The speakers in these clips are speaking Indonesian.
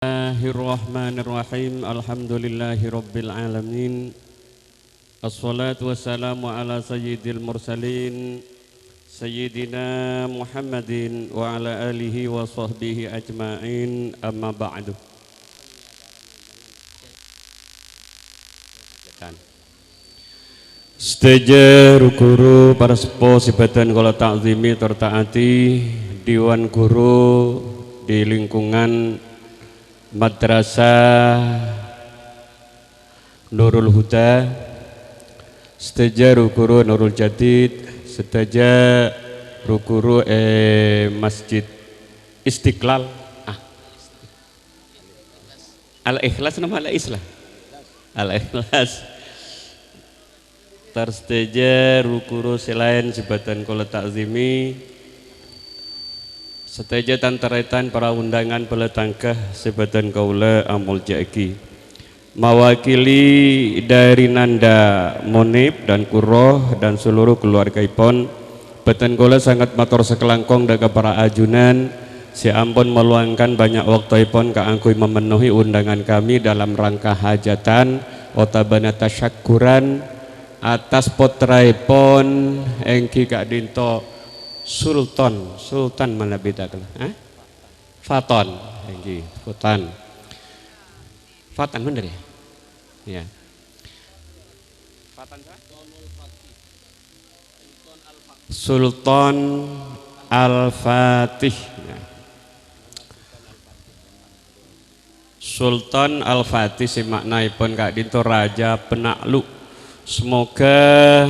Bismillahirrahmanirrahim. Alhamdulillahirabbil alamin. Assalatu wassalamu ala sayyidil mursalin sayyidina Muhammadin wa ala alihi wa sahbihi ajma'in. Amma ba'du. Sedaja guru para sepuh sibatan kula takzimi tertaati Dewan Guru di lingkungan Madrasah Nurul Huda, sedaja guru Nurul Jadid, sedaja guru Masjid Istiqlal, Al-Ikhlas nama Al-Islah, Al-Ikhlas. Tersedaja guru selain sebatan kula takzimi, sedaja tantaretan para undangan peletangkah sebatan kaula amul jaki, mewakili dari Nanda Monib dan Kuroh dan seluruh keluarga ipon, batan kaula sangat matur sekelangkong daga para ajunan si ampun meluangkan banyak waktu ipon kaangkui memenuhi undangan kami dalam rangka hajatan otabana tasyakuran atas potraipon engki Kak Dinto Sultan mana beda kan? Faton, engki Fatan bener ya? Ya. Fatan Sultan Al-Fatih. Sultan Al-Fatih si maknaipun Kak Dinto Raja Penakluk. Semoga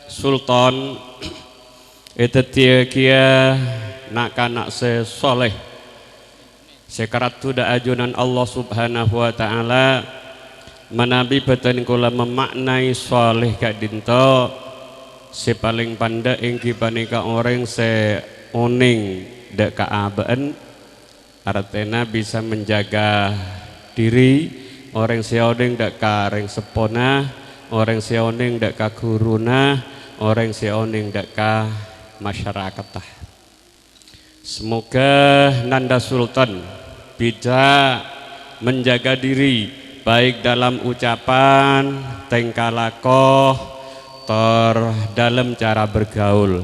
Sultan itu kia nak kanak sesoleh sekarat tuda ajunan Allah subhanahu wa ta'ala menabi batan kula memaknai soleh Kak Dinto si paling pandai ingki panika orang se oning dek kaabaan artinya bisa menjaga diri orang si oning dek kareng sepona orang si oning dek kaguruna orang si oning dek ka masyarakat tah. Semoga Nanda Sultan bisa menjaga diri baik dalam ucapan, tingkah laku, dalam cara bergaul.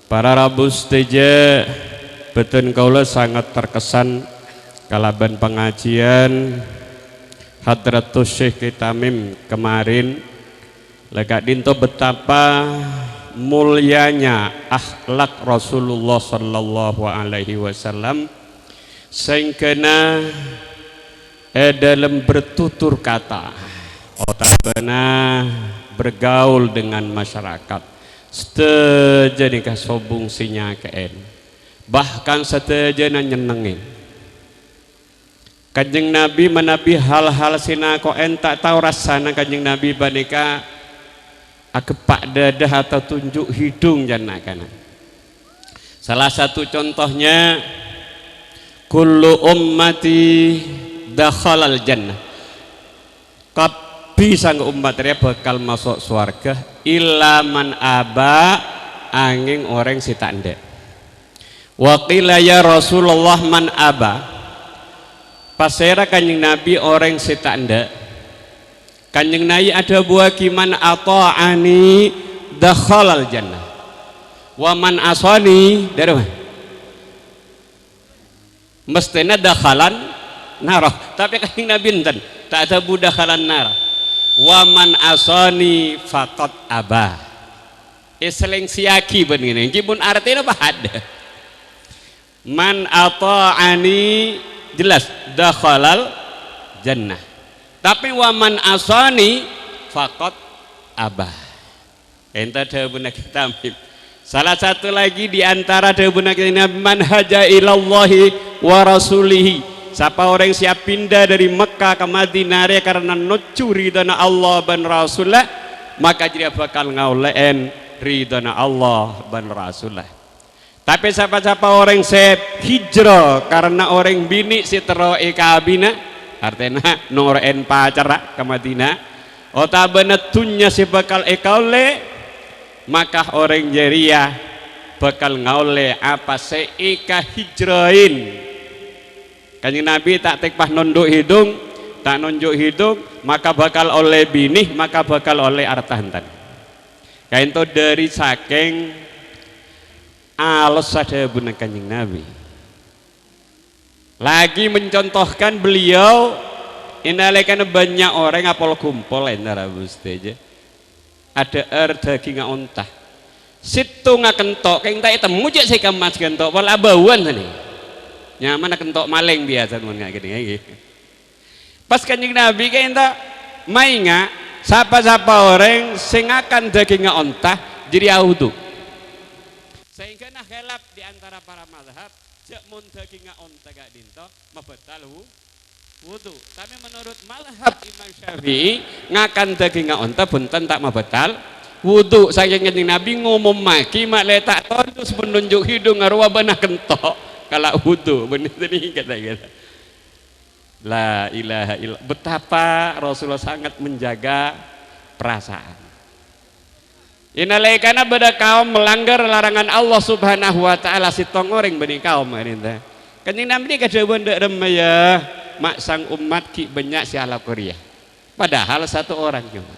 Para rabu sedaja betul kaula sangat terkesan kalaban pengajian Hadratus Syekh Tamim kemarin. Kak Dinto betapa mulianya akhlak Rasulullah sallallahu alaihi wasallam sehingga dalam bertutur kata otabana bergaul dengan masyarakat seteja nikah sobung sinya keen bahkan seteja nyenengin Kanjeng Nabi menabi hal-hal sina koen tak tahu rasana Kanjeng Nabi banika akepak dadah atau tunjuk hidung jana kana. Salah satu contohnya kullu ummati dakhalal jannah. Kabi sang umat dia bakal masuk surga illa man aba angin orang si tanda. Wa qila ya Rasulullah man aba. Pasera Kanjeng Nabi orang si tanda. Kanjeng Nabi ada buah kiman ata'ani dakhalal jannah wa man asani dari mana? Mestinya dakhalan narah tapi Kanjeng Nabi enten tak ada bu dakhalan narah wa man asani faqat abah seling siaki begini kipun artinya apa ada man ata'ani jelas dakhalal jannah tapi waman asani faqat abah. Enta dawuh Tamim. Salah satu lagi di antara dawuh Nabi man haja ilallahi wa rasulihi. Siapa orang siap pindah dari Mekah ke Madinah karena nucuri ridana Allah dan Rasulullah, maka dia bakal ngauleen ridana Allah dan Rasulullah. Tapi siapa-siapa orang siap hijrah karena orang bini si tero ikabina artinya noren pacar ke Madinah otabana tunya si bakal ekaule maka orang jeria bakal ngaule apa seika hijrain Kanjeng Nabi tak tekpah nunduk hidung, tak nunjuk hidung, maka bakal oleh binih, maka bakal oleh harta hantan. Kain to dari saking alus sadabun Kanjeng Nabi. Lagi mencontohkan beliau inalekan banyak orang apol kumpul endara busteja. Ada daging ontah. Situ ngakentok kayak tak temu je saya kemas kentok wala bauan tadi. Nyaman kentok maling biasa mun ngak gini. Pas Kanjeng Nabi kayak tak mainga siapa-siapa orang sing akan daging ontah jadi audu. Sehingga nah gelap di antara para mazhab cek mun daging ontah gak dinto mabatal wudu. Tapi menurut mazhab Imam Syafi'i ngakan daging ontah punten tak mabatal wudu. Saking Kanjeng Nabi ngomong maki mak letak tondus menunjuk hidung arwah benah kentok kalau wudu bener tadi kata-kata. La ilaha illallah. Betapa Rasulullah sangat menjaga perasaan. Inalaikana beda kaum melanggar larangan Allah Subhanahu wa taala sitong orang bani kaum ini teh. Kanjeng Nabi kadeueun deuk remaya mak sang umat ki banyak si ala Korea. Padahal satu orang cuma.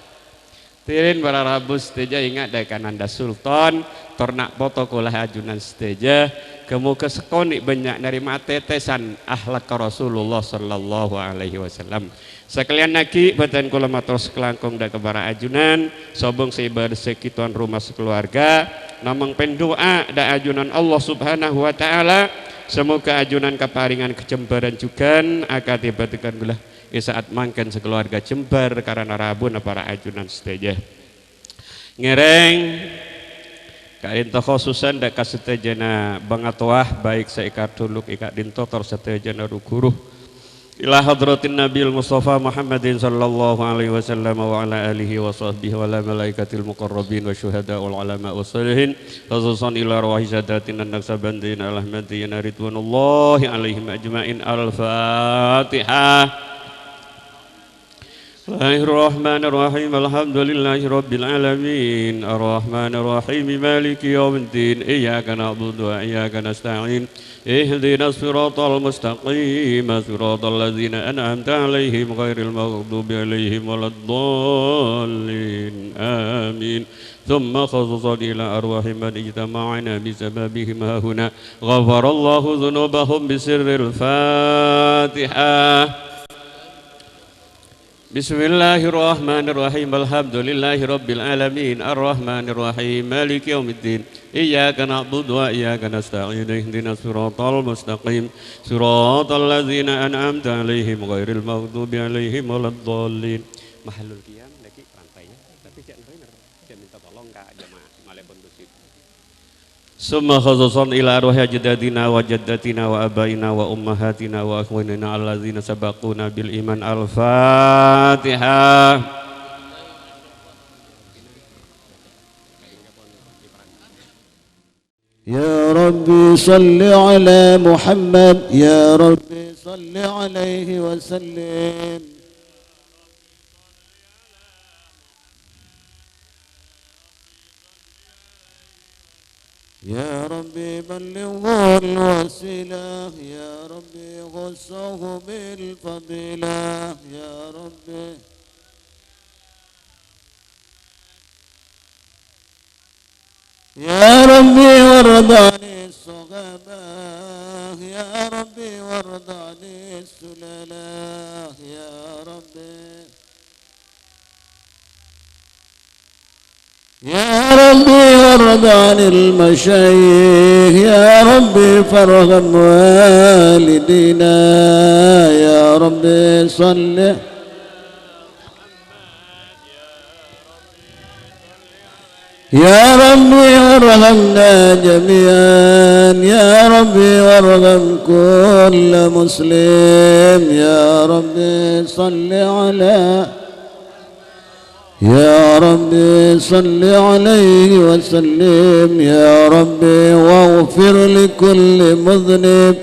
Tirin para rabu steja ingat dekan anda sultan tornak potokolah ajunan steja kemuka sekoni banyak dari matetesan ahlak Rasulullah sallallahu alaihi wasallam. Sekalian naki badan kula matur sekelangkung da kebara ajunan sobong seibar sekituan rumah sekeluarga namang pendoa da ajunan Allah Subhanahu wa taala semoga ajunan keparingan kecembaran juga akatibatikan gula saat mangken sekeluarga Jember karena rabun para ajunan seteja ngereng kain khususan dak kasetejana bangatuah baik seikar duluk ikak dintotor setejana ruguruh ila hadratin Nabil Mustafa Muhammadin sallallahu alaihi wasallam wa ala alihi wa sahbihi wa ala malaikatil muqarrabin wa syuhada wal ulama wassalihin khususan ila arwahi sadatin an-naksabandin al-ahmadiyyin ridwanullahi alaihim ajmain. Al-Fatihah. Bismillahirrahmanirrahim. Alhamdulillahi rabbil alamin. Arrahmanirrahim. Maliki yaumiddin. Iyyaka na'budu wa iyyaka nasta'in. Ihdinas siratal mustaqim. Siratal ladzina an'amta 'alaihim ghairil maghdubi 'alaihim waladdallin. Amin. ثم خصصا إلى أرواح من اجتمعنا بسببهم هاهنا غفر الله ذنوبهم بسر الفاتحة. Bismillahirrahmanirrahim. Alhamdulillahi rabbil alamin. Arrahmanirrahim. Maliki yaumiddin. Iyyaka na'budu wa iyyaka nasta'in. Ihdinas siratal mustaqim. Siratal ladzina an'amta 'alaihim ghairil maghdubi 'alaihim waladdallin. Mahallul qiyam lagi rantainya tapi jangan bener. Jangan minta tolong ka jamaah malah kondusif. Summa khususan ila arwahi ajdadina wa jaddatina wa abaina wa ummahatina wa akhwanina allazina sabaquna bil iman. Al-Fatihah. Ya Rabbi salli ala Muhammad, Ya Rabbi salli alaihi wa sallim. يا ربي بلغه الوسيلة يا ربي غصه بالفضيلة يا ربي يا ربي وارض عن الصغباء يا ربي وارض عن السلالة يا ربي يا ربي وارض عن المشايخ يا ربي فارحم والدينا يا ربي صل يا ربي وارحمنا جميعا يا ربي وارحم كل مسلم يا ربي صل على يا ربي صل عليه وسلم يا ربي واغفر لكل مذنب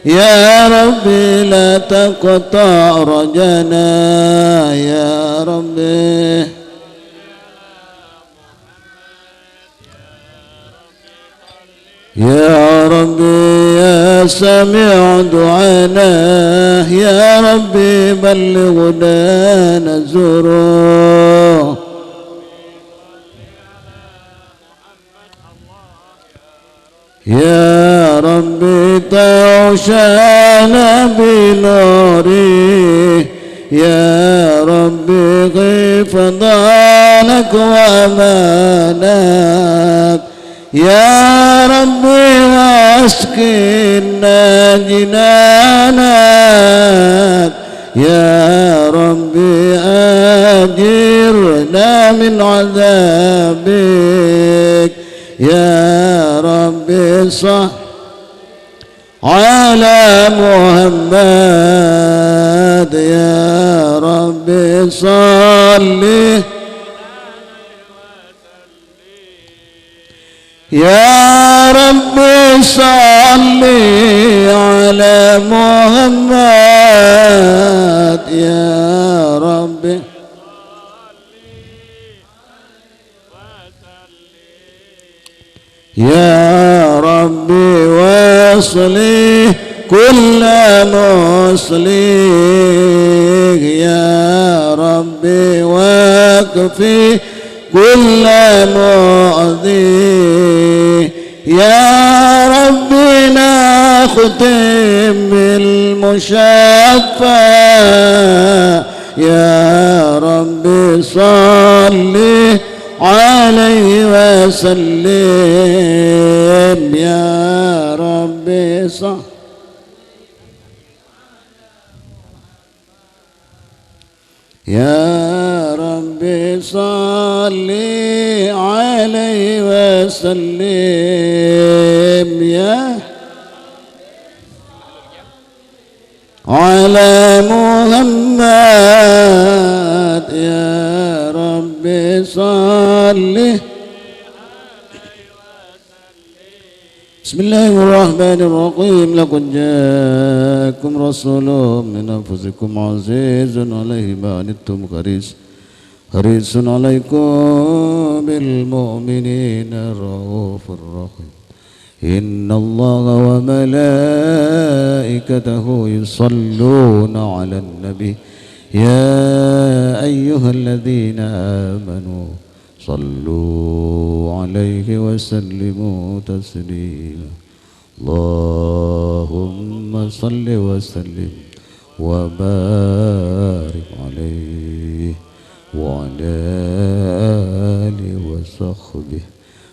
يا ربي لا تقطع رجانا يا ربي يا ربي يا سميع دعانا يا ربي بلغنا نزوره يا ربي توشانا بنوري يا ربي غيف ضالك وأمانك يا ربي واسكننا جنانك يا ربي أجرنا من عذابك يا ربي صل على محمد يا ربي صل يا ربي صل على محمد يا ربي يا ربي واصلي كل مصلي يا ربي واكفي كل مؤذي يا ربي نختم بالمشفى يا ربي صلي عليه وسلم يا ربي صل يا ربي صل عليه وسلم يا على محمد يا ربي صل بسم الله الرحمن الرحيم لقد جاءكم رسول من أنفسكم عزيز عليه ما عنتم حريص عليكم بالمؤمنين رؤوف رحيم إن الله وملائكته يصلون على النبي يا أيها الذين آمنوا صلوا عليه وسلموا تسليما اللهم صل وسلم وبارك عليه وعلى آله وصحبه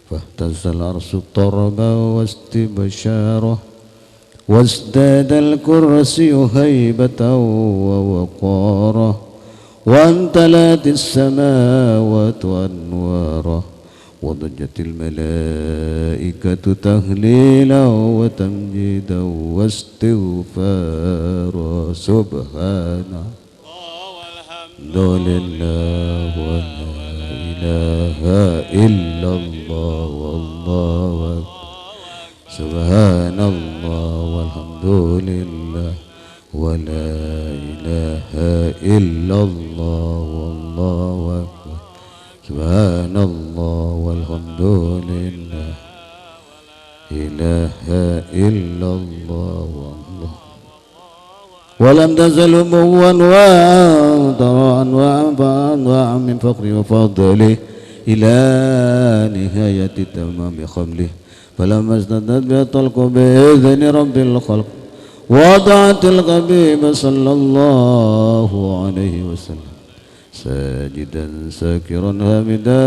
فاهتز العرش طربا واستبشاره وازداد الكرسي هيبة ووقاره وامتلأت السماوات أنوارا وضجت الملائكة تهليلا وتمجيدا واستغفارا سبحان الحمد لله ولا إله إلا الله والله أكبر سبحان الله والحمد لله ولا إله إلا الله والله أكبر سبحان الله والحمد لله إله إلا الله والله ولم تزل أبوا وأنواعا من فقري وفضله إلى نهاية تمام خمله فلما ازدادت بها الطلق بإذن رب الخلق وضعت الغبيب صلى الله عليه وسلم ساجدا ساكرا هامدا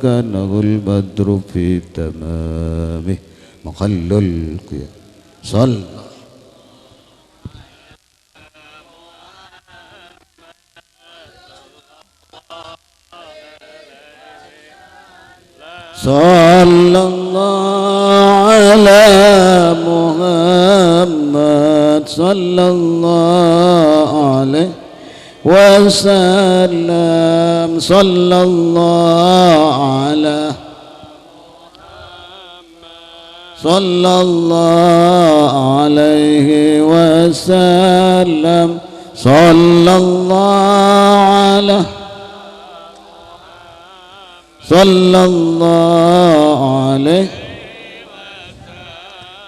كأنه البدر في تمامه محل القيام صلى صلى الله على محمد صلى الله عليه وسلم صلى الله على صلى الله عليه وسلم صلى الله على صلى الله عليه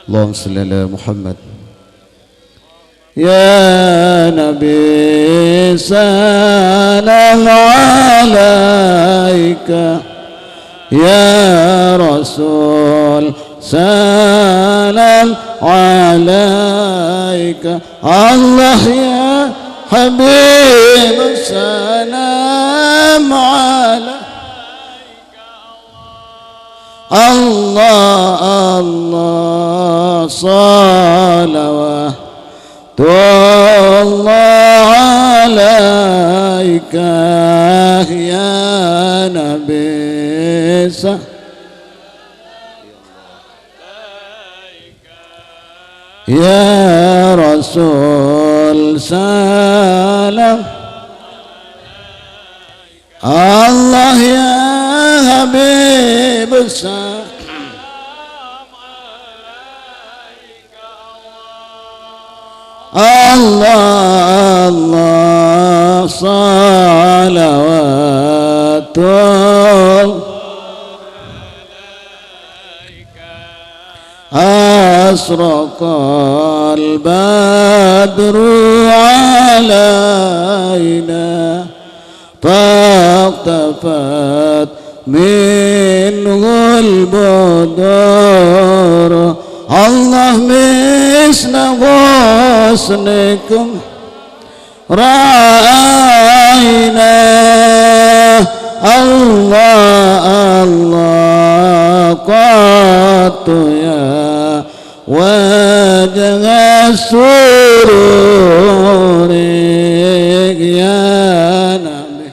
اللهم صل على محمد يا نبي سلام عليك يا رسول سلام عليك الله يا حبيب سلام عليك الله الله صلوات الله عليك يا نبي يا رسول سلام الله يا حبيب سلام الله الله صلوات أشرق البدر علينا فاختفت منه البدور الله مثل غصنكم رأينا الله الله قط يا وجه السرور يا نبي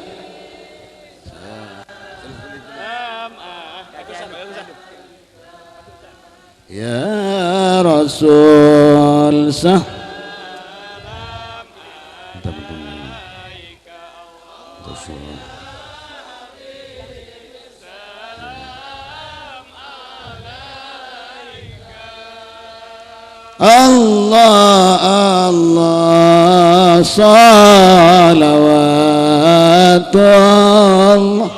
يا رسول سلام الله الله صلوات الله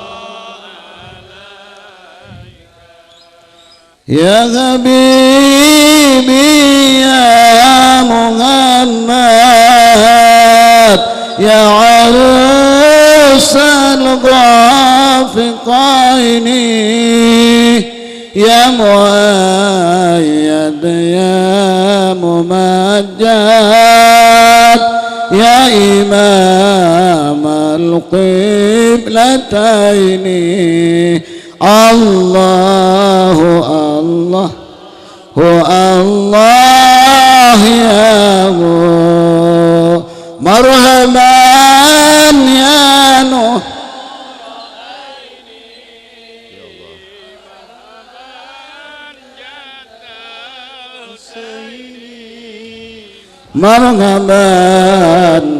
يا حبيبي يا محمد يا عروس الغافقين يا مؤيد يا ممجد يا إمام القبلتين الله الله هو الله يا هو مرحبا يا نور مرحبا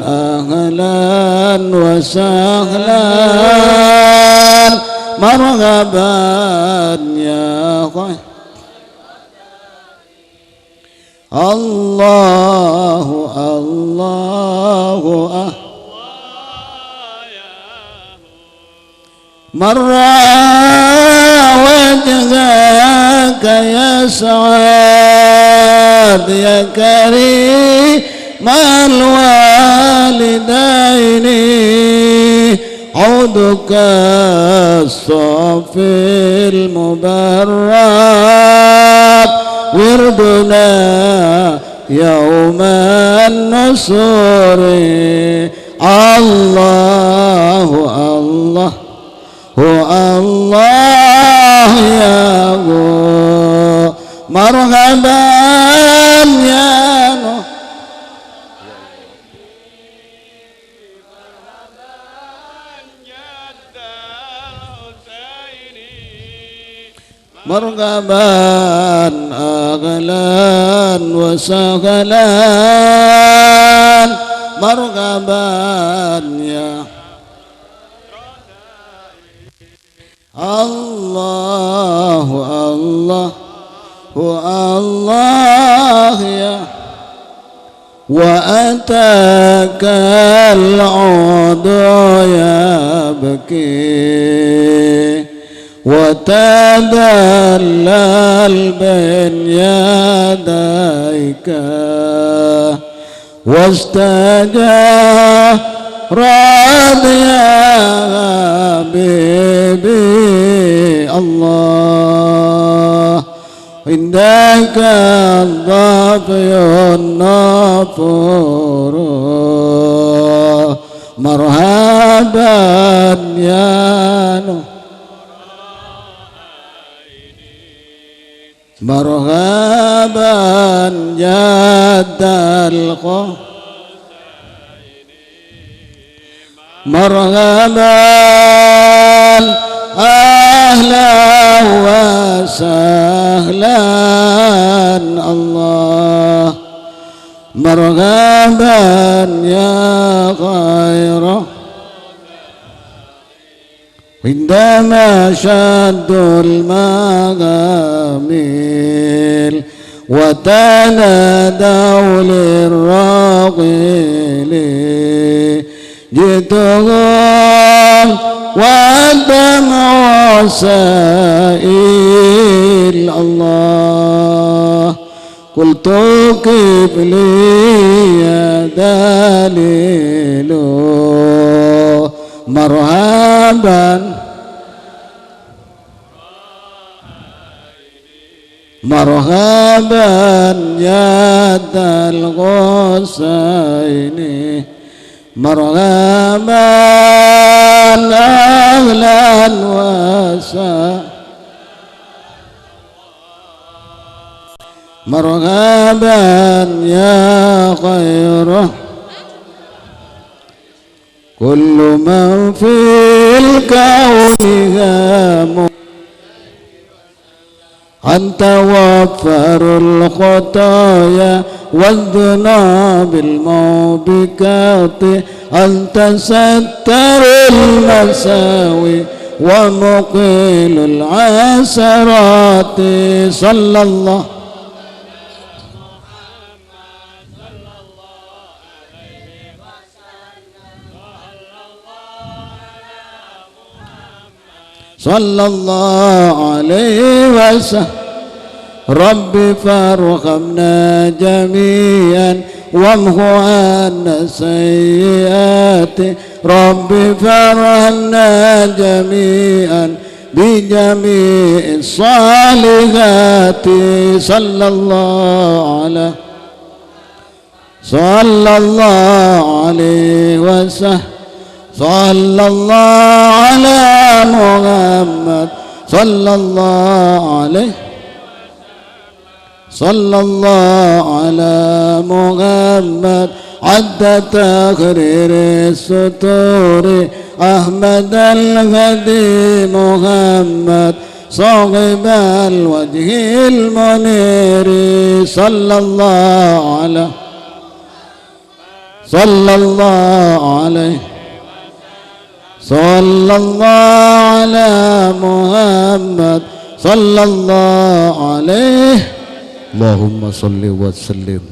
أهلا وسهلا مرحبا يا خير الله الله مر وجهك يا سعاد يا كريم الوالدين عودك الصافي المبرد وردنا يوم النصر الله الله هو الله يا هو مرحبا يا نور مرحبا أهلا وسهلا مرحبا يا الله الله هو الله يا وأتاك العود يبكي وتدلل بين يديك واستجاب يا حبيبي الله إنك الضافي النافور مرحبا يا مرحبا جد القوم مرحبا أهلا وسهلا الله مرحبا يا خير عندما شد المغاميل وتنادوا للراغل جئتهم والدمع سائل الله قلت كيف لي يا دليل مرحبا مرحبا يا ذا الغصين مرحبا أهلا وسهلا مرحبا يا خير كل من في الكون هام أنت وفر الخطايا والذنوب الموبقات أنت ستر المساوي ومقيل العثرات صلى الله صلى الله عليه وسلم رب فارحمنا جميعا وامحو عنا سيئات رب فارحمنا جميعا بجميع الصالحات صلى الله عليه وسلم صلى الله على محمد صلى الله عليه صلى الله على محمد عد تقرير السطور أحمد الهدي محمد صاحب الوجه المنير صلى الله عليه صلى الله عليه صلى الله على محمد صلى الله عليه اللهم صل وسلم.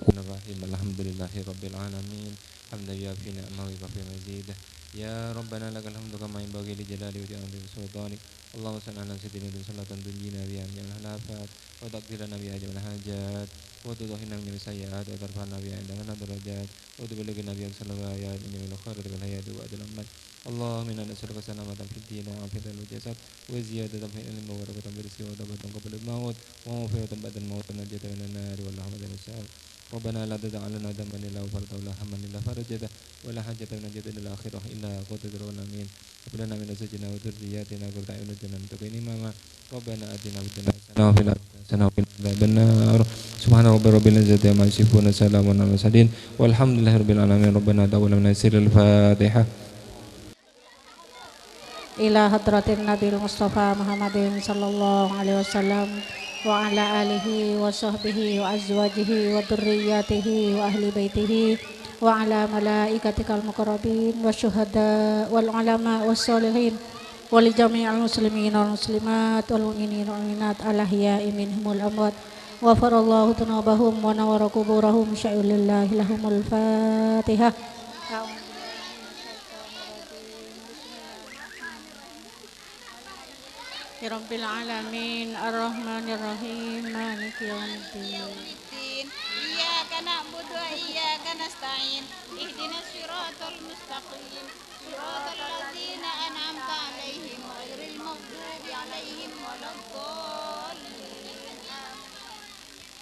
Alhamdulillahi rabbil alamin hamdan yuafi ni'amahu wa yukafi mazidah ya rabbana lakal hamdu kama yanbaghi li jalali wajhi sultanik Allahumma salli ala sayyidina salatan tunjina biha min al-afat wa taqdirana biha jami'al hajat wa tudhhirna min sayyi'at wa tarfa'na biha indana darajat wa tuballighna biha sallallahu alaihi min al-khairat wal hayat wa ajal aman Allahumma inna nas'aluka salamatan fid din wa afiyatan fil jasad wa ziyadatan fil ilmi wa barakatan fil rizqi wa tawbatan qabla al-maut wa mawfiyatan ba'da al-maut wa najatan min an-nar wal rahmatan wasa'al Rabbana la tad'a lana dhanban illa ghafartahu wa la hamman illa farajtahu wa la hajatan min hajati al-akhirah illa qadaytahu lana amin Rabbana min azwajina wa dhurriyyatina qurrata a'yunin waj'alna lil-muttaqina imama Rabbana atina fid dunya hasanah wa fil akhirati hasanah wa qina adzaban nar subhana rabbil izzati amma yasifun salamun alal mursalin walhamdulillahi rabbil alamin Rabbana taqabbal minna sirrul Fatihah ila hadratin Nabil Mustafa Muhammadin sallallahu alaihi wasallam wa ala alihi wa sahbihi wa azwajihi wa dhurriyyatihi wa ahli baitihi wa ala malaikatikal muqarrabin wa syuhada wal ulama was solihin wa li jami'il muslimin wal muslimat wal mu'minin wal mu'minat al ahya'i minhumul amwat wa farallahu tunabahum wa nawara kuburahum sya'ulillahi lahumul Fatihah. Ya Rabbil Alamin Ar-Rahmanir-Rahim Maliki Yawmiddin Iyyaka na'budu wa iyyaka nasta'in ihdinas siratal mustaqim siratal ladzina an'amta 'alaihim ghairil maghdubi 'alaihim waladdallin.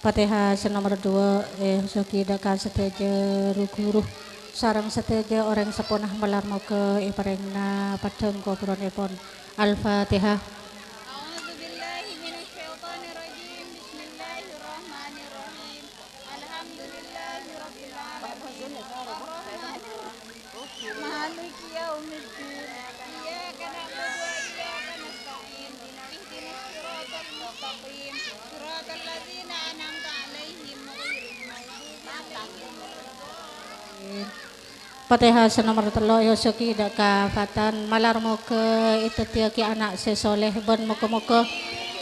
Fatihah nomor 2 suki daka seteja ruguruh sarang seteja orang sepunah melarmo ke iparengna padang kopronipun. Al-Fatihah. A'udzu billahi minasy syaithanir rajim. Bismillahirrahmanirrahim. Alhamdulillahirabbil alamin. Arrahmanir rahim. Maliki yaumiddin. Iyyaka na'budu wa iyyaka nasta'in. Ihdinas siratal mustaqim. Siratal ladzina an'amta 'alaihim ghairil maghdubi 'alaihim waladdallin. Fatihah nomor 3 Yosuki daka fatan malarmo ke itu tiaki anak sesoleh bon muka-muka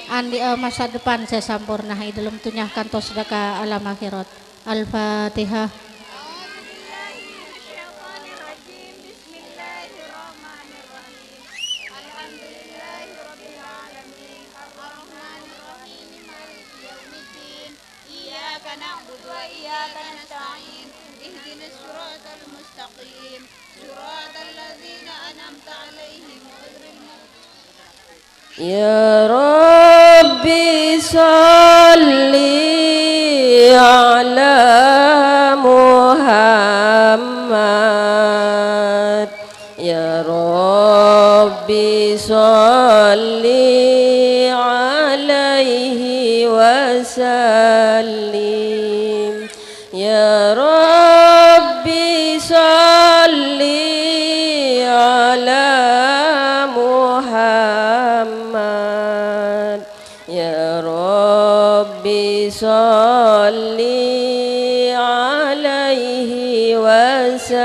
andi masa depan sesampurna dalam tunyah kantos daka alam akhirat. Al-Fatihah. A'udzu billahi minasy syaithanir rajim. Bismillahirrahmanirrahim. Alhamdulillahirabbil alamin. Arrahmanir rahim. Maliki yaumiddin. Iyyaka na'budu wa iyyaka nasta'in. Ihdinas siratal mustaqim. Siratal ladzina an'amta 'alaihim ghairil maghdubi. Ya Rabbi salli ala Muhammad. Ya Rabbi salli alaihi wasallim. Ya Rabbi salli ala Muhammad. Ya Rabbi salli alaihi wasallim.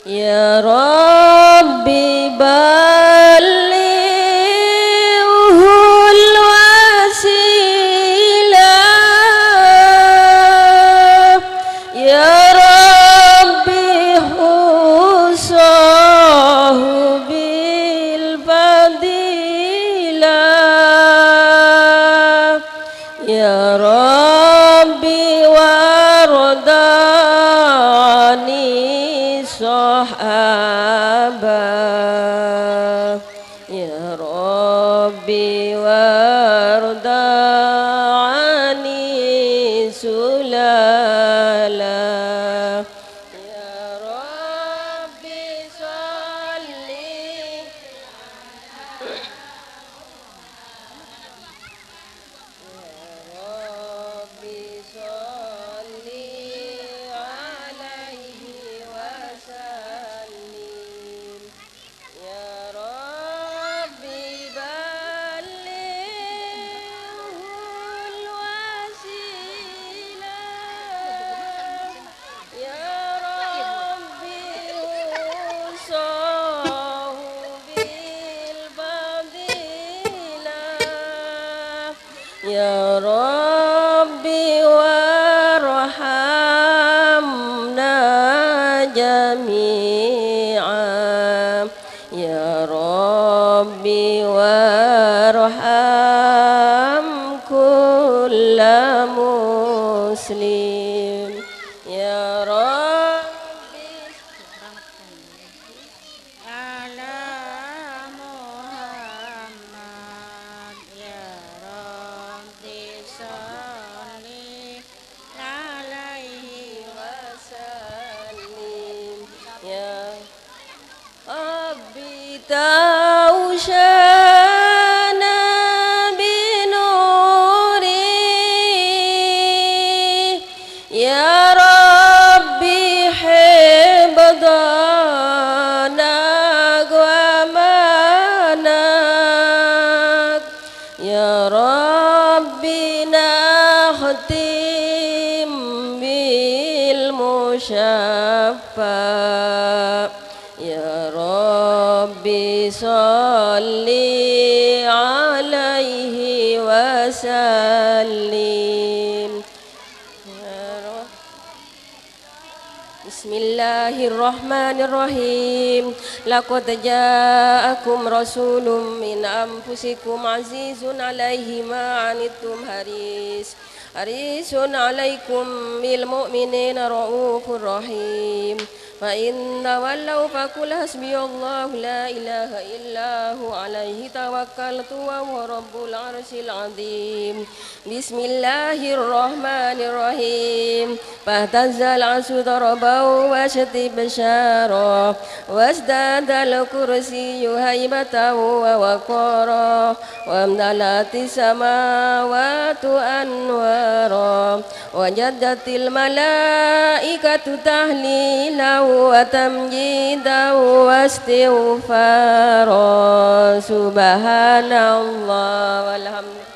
Ya Rabbi ballighul wasilah. Ya Rabbi husahu bil fadilah. Ya Rabbi wardani sahabah. Ya Rabbi wardani sulalah. Ya Rabbi salli. Rabbi salli alaihi wasallim. Ya Rabbi ballighul wasilah. Ya Rabbi usahu bil fadilah. Ya Rabbi warhamna jami'an. Ya Rabbi warham kulla muslim. Ya Rabbi Ala Muhammad. Ya Rabbi salli alaihi wasallim. Ya Rabbi taushana binuri. Ya Rabbi hibdana wa manak. Ya Rabbi nakhtim bil musyaffa. Ya Rabbi salli alaihi wasallim. Bismillahirrahmanirrahim. Laqad ja'akum rasulun min anfusikum azizun 'alaihi ma 'anittum harisun 'alaikum bil mu'minina raufur rahim. Fa in tawallaw faqul hasbiyallahu la ilaha illa hu 'alaihi tawakkaltu wa huwa rabbul 'arsyil 'azim. Bismillahirrahmanirrahim. Fahtazal 'arsyu darabahu wa syatib syara wasdadal kursiyyu haibatan wa waqara wa amdalati samawati anwara wa jaddatil malaikatu tahlilan wa tamjidan wa istighfara. Subhanallah walhamdulillah.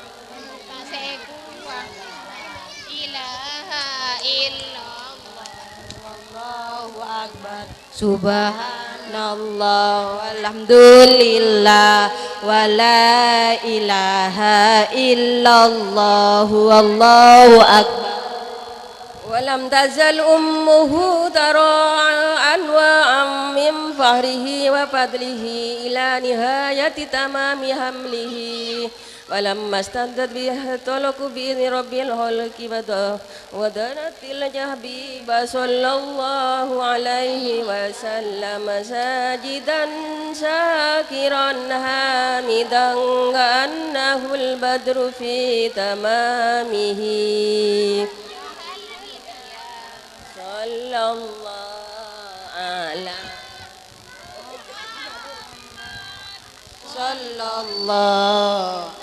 Subhanallah walhamdulillah wa la ilaha illallah wallahu akbar. Walam tazal ummuhu tara anwa'an min fahrihi wa fadlihi ila nihayati tamami hamlihi. Walamma staddat biha talaku bi rabbil khalqi wa danatil jahbi sallallahu alaihi wa sallam sajidan syakiran hamidan annahu al-badru fi tamamihi. Sallallahu ala Muhammad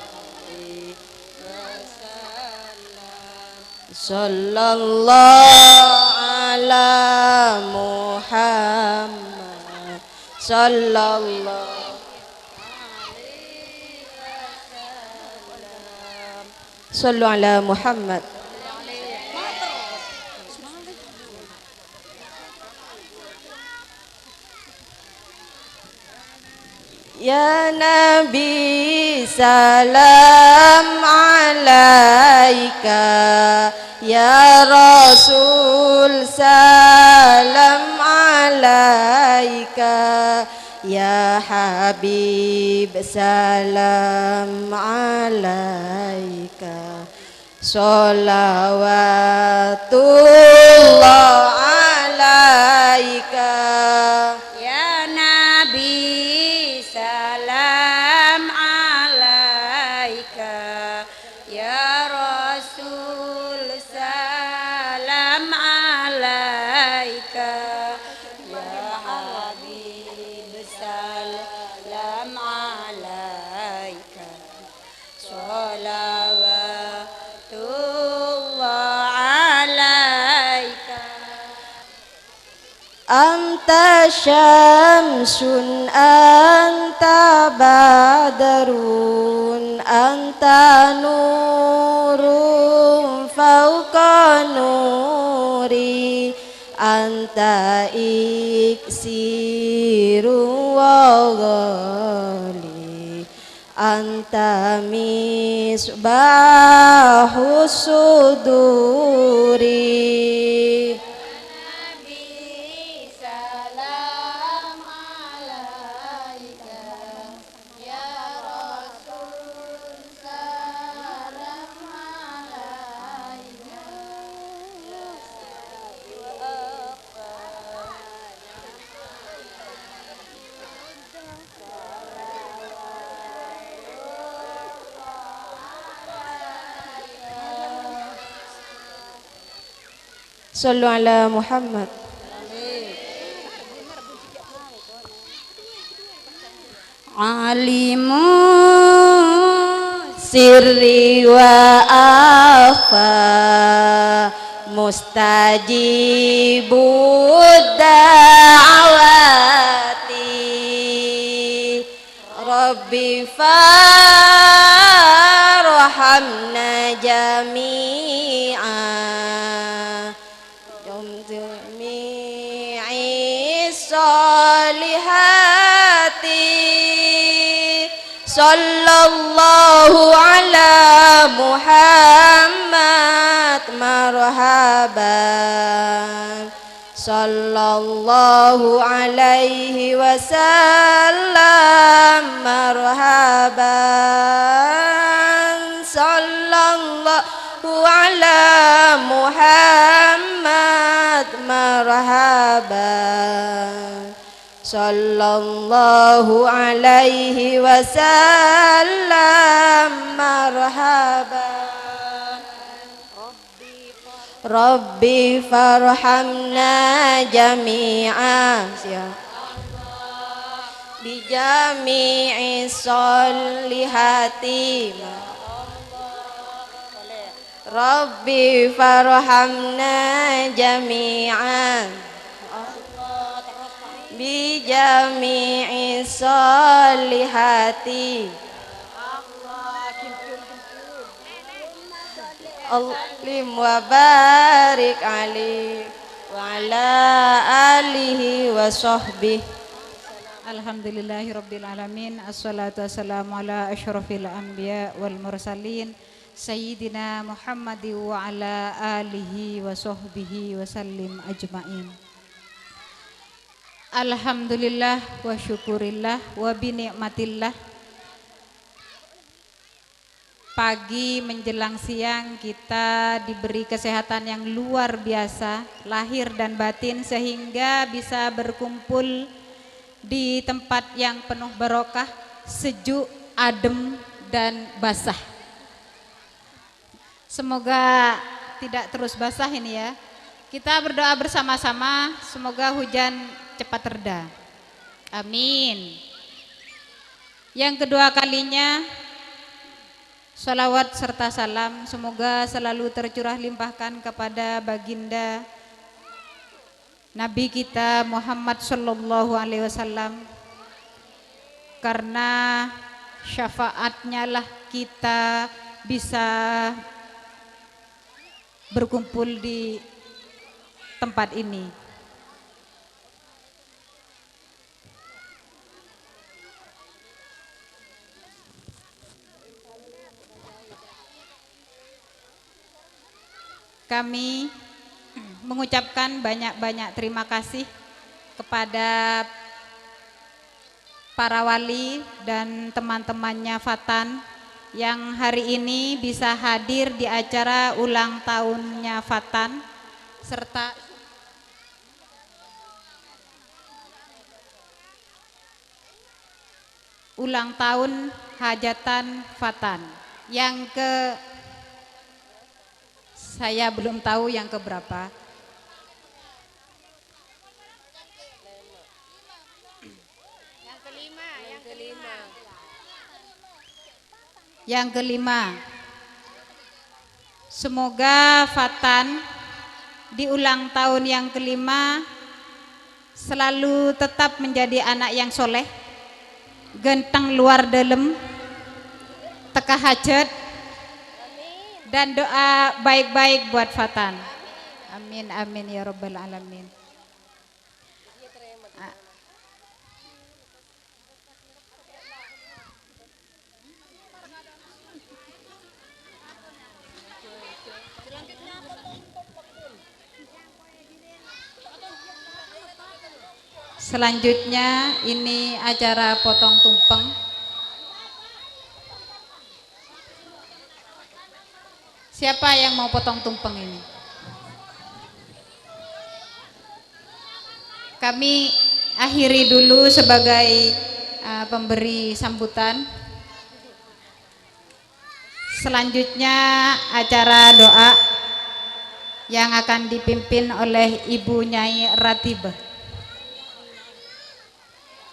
sallallahu alaihi wasallam. Sallu ala Muhammad. Ya Nabi salam alaika, ya Rasul salam alaika, ya Habib salam alaika. Sholawatullah alaika. Ya Nabi salam alaika, ya Rasul salam alaika, ya Habib salam alaika. Sholawatullah alaika. Anta syamsun, anta badarun, anta nurun fauqa nuri, anta iksirun wa ghali, anta misbahus suduri. Sallu ala Muhammad. Alimu sirri wa afa, mustajibud da'awati, Rabbi farhamna jami'an jami'i salihati. Sallallahu ala Muhammad marhaban, sallallahu alaihi wasallam marhaban sallallahu ala Muhammad marhaban sallallahu alaihi wasallam marhaban Rabbi farhamna jami'a bi jami'i solihati Rabbi farhamna jami'an bi jami'i solihati Allim wa barik alaihi wa ala alihi wa sahbihi. Alhamdulillahirabbil alamin. Assalatu wassalamu ala asyrafil anbiya wal mursalin sayyidina Muhammad wa ala alihi wa sahbihi wa sallim ajmain. Alhamdulillah wa syukurillah wa bi ni'matillah. Pagi menjelang siang kita diberi kesehatan yang luar biasa lahir dan batin sehingga bisa berkumpul di tempat yang penuh barokah, sejuk, adem dan basah. Semoga tidak terus basah ini ya. Kita berdoa bersama-sama semoga hujan cepat reda. Amin. Yang kedua kalinya salawat serta salam semoga selalu tercurah limpahkan kepada baginda Nabi kita Muhammad sallallahu alaihi wasallam, karena syafaatnya lah kita bisa berkumpul di tempat ini. Kami mengucapkan banyak-banyak terima kasih kepada para wali dan teman-temannya Fatan yang hari ini bisa hadir di acara ulang tahunnya Fatan serta ulang tahun hajatan Fatan yang saya belum tahu yang keberapa. Yang kelima. Semoga Fatan di ulang tahun yang kelima selalu tetap menjadi anak yang soleh, genteng luar dalam, teka hajat, dan doa baik-baik buat Fatan. Amin amin ya rabbal alamin. Selanjutnya ini acara potong tumpeng. Siapa yang mau potong tumpeng ini? Kami akhiri dulu sebagai pemberi sambutan. Selanjutnya acara doa yang akan dipimpin oleh Ibu Nyai Ratibah.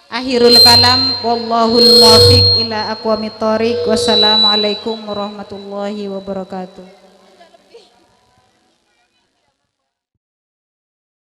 Akhirul kalam, wallahul muwaffiq ila aqwamit thoriq. Wassalamualaikum warahmatullahi wabarakatuh.